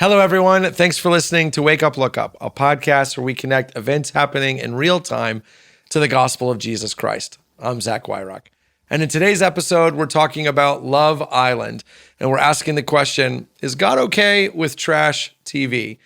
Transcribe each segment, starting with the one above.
Hello, everyone. Thanks for listening to Wake Up, Look Up, a podcast where we connect events happening in real time to the gospel of Jesus Christ. I'm Zach Wyrock. And in today's episode, we're talking about Love Island. And we're asking the question, is God okay with trash TV?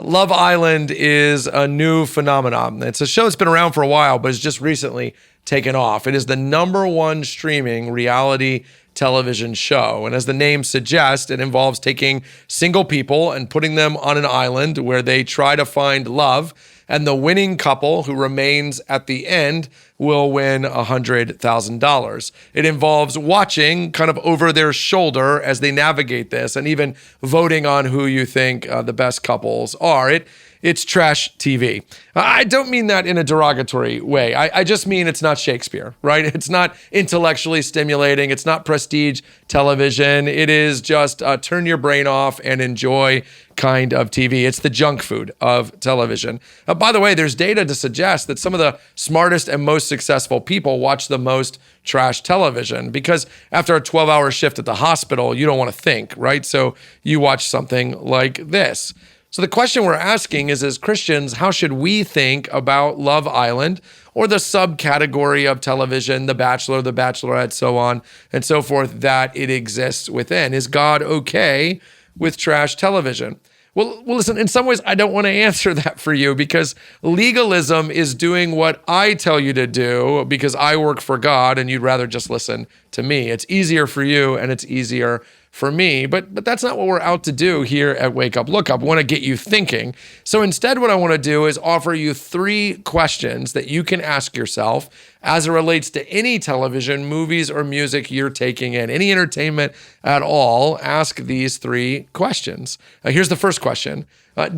Love Island is a new phenomenon. It's a show that's been around for a while, but it's just recently taken off. It is the #1 streaming reality television show. And as the name suggests, it involves taking single people and putting them on an island where they try to find love. And the winning couple who remains at the end will win $100,000. It involves watching kind of over their shoulder as they navigate this and even voting on who you think the best couples are. It's trash TV. I don't mean that in a derogatory way. I just mean it's not Shakespeare, right? It's not intellectually stimulating. It's not prestige television. It is just turn your brain off and enjoy kind of TV. It's the junk food of television. By the way, there's data to suggest that some of the smartest and most successful people watch the most trash television because after a 12-hour shift at the hospital, you don't want to think, right? So you watch something like this. So the question we're asking is, as Christians, how should we think about Love Island or the subcategory of television, The Bachelor, The Bachelorette, so on and so forth, that it exists within? Is God okay with trash television? Well, listen, in some ways, I don't want to answer that for you because legalism is doing what I tell you to do because I work for God and you'd rather just listen to me. It's easier for you and it's easier for me, but that's not what we're out to do here at Wake Up, Look Up. We want to get you thinking. So instead, what I want to do is offer you 3 questions that you can ask yourself as it relates to any television, movies, or music you're taking in, any entertainment at all. Ask these 3 questions. Here's the first question.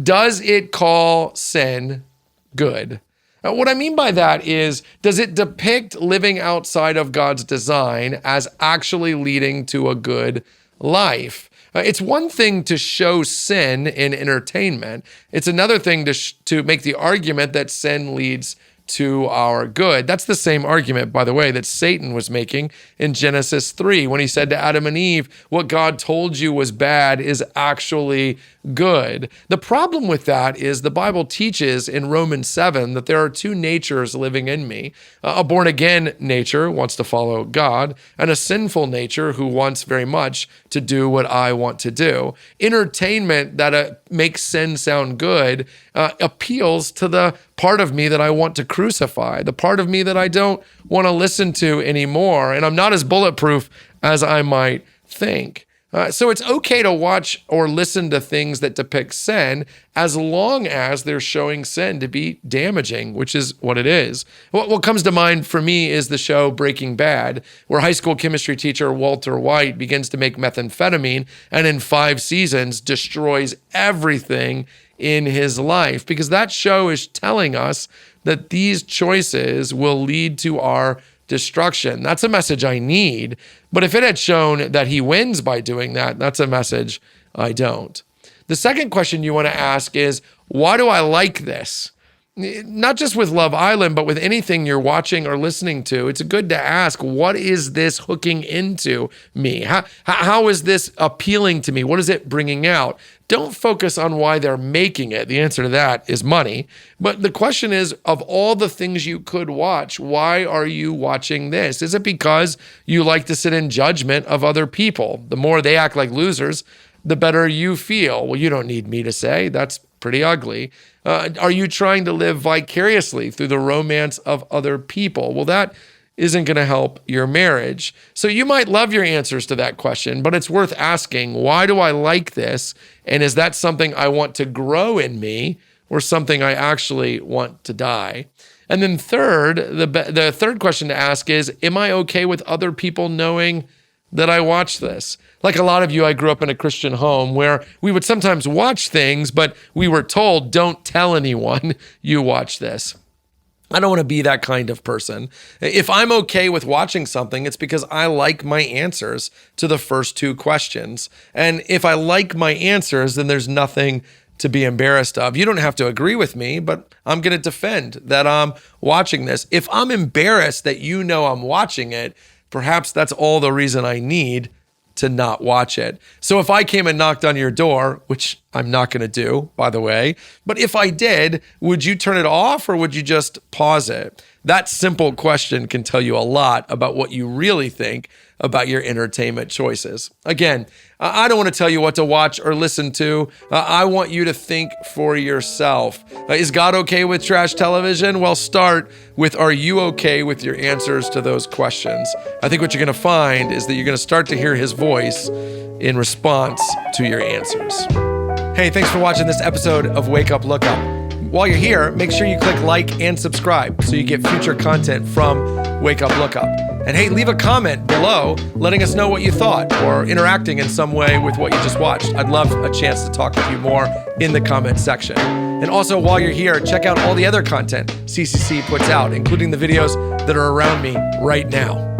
Does it call sin good? What I mean by that is, does it depict living outside of God's design as actually leading to a good life? It's one thing to show sin in entertainment. It's another thing to make the argument that sin leads to our good. That's the same argument, by the way, that Satan was making in Genesis 3 when he said to Adam and Eve, what God told you was bad is actually good. The problem with that is the Bible teaches in Romans 7 that there are 2 natures living in me. A born-again nature wants to follow God, and a sinful nature who wants very much to do what I want to do. Entertainment that makes sin sound good appeals to the part of me that I want to crucify, the part of me that I don't want to listen to anymore, and I'm not as bulletproof as I might think. So it's okay to watch or listen to things that depict sin as long as they're showing sin to be damaging, which is what it is. What comes to mind for me is the show Breaking Bad, where high school chemistry teacher Walter White begins to make methamphetamine and in 5 seasons destroys everything in his life, because that show is telling us that these choices will lead to our destruction. That's a message I need. But if it had shown that he wins by doing that, that's a message I don't. The second question you want to ask is, why do I like this? Not just with Love Island, but with anything you're watching or listening to, it's good to ask, what is this hooking into me? How is this appealing to me? What is it bringing out? Don't focus on why they're making it. The answer to that is money. But the question is, of all the things you could watch, why are you watching this? Is it because you like to sit in judgment of other people? The more they act like losers, the better you feel. Well, you don't need me to say. That's pretty ugly. Are you trying to live vicariously through the romance of other people? Well, that isn't going to help your marriage. So you might love your answers to that question, but it's worth asking, why do I like this? And is that something I want to grow in me or something I actually want to die? And then third, the third question to ask is, am I okay with other people knowing that I watch this? Like a lot of you, I grew up in a Christian home where we would sometimes watch things, but we were told, don't tell anyone you watch this. I don't want to be that kind of person. If I'm okay with watching something, it's because I like my answers to the first 2 questions. And if I like my answers, then there's nothing to be embarrassed of. You don't have to agree with me, but I'm going to defend that I'm watching this. If I'm embarrassed that you know I'm watching it, perhaps that's all the reason I need to not watch it. So if I came and knocked on your door, which I'm not going to do, by the way, but if I did, would you turn it off or would you just pause it? That simple question can tell you a lot about what you really think about your entertainment choices. Again, I don't want to tell you what to watch or listen to. I want you to think for yourself. Is God okay with trash television? Well, start with, are you okay with your answers to those questions? I think what you're going to find is that you're going to start to hear his voice in response to your answers. Hey, thanks for watching this episode of Wake Up, Look Up. While you're here, make sure you click like and subscribe so you get future content from Wake Up, Look Up. And hey, leave a comment below letting us know what you thought or interacting in some way with what you just watched. I'd love a chance to talk with you more in the comment section. And also, while you're here, check out all the other content CCC puts out, including the videos that are around me right now.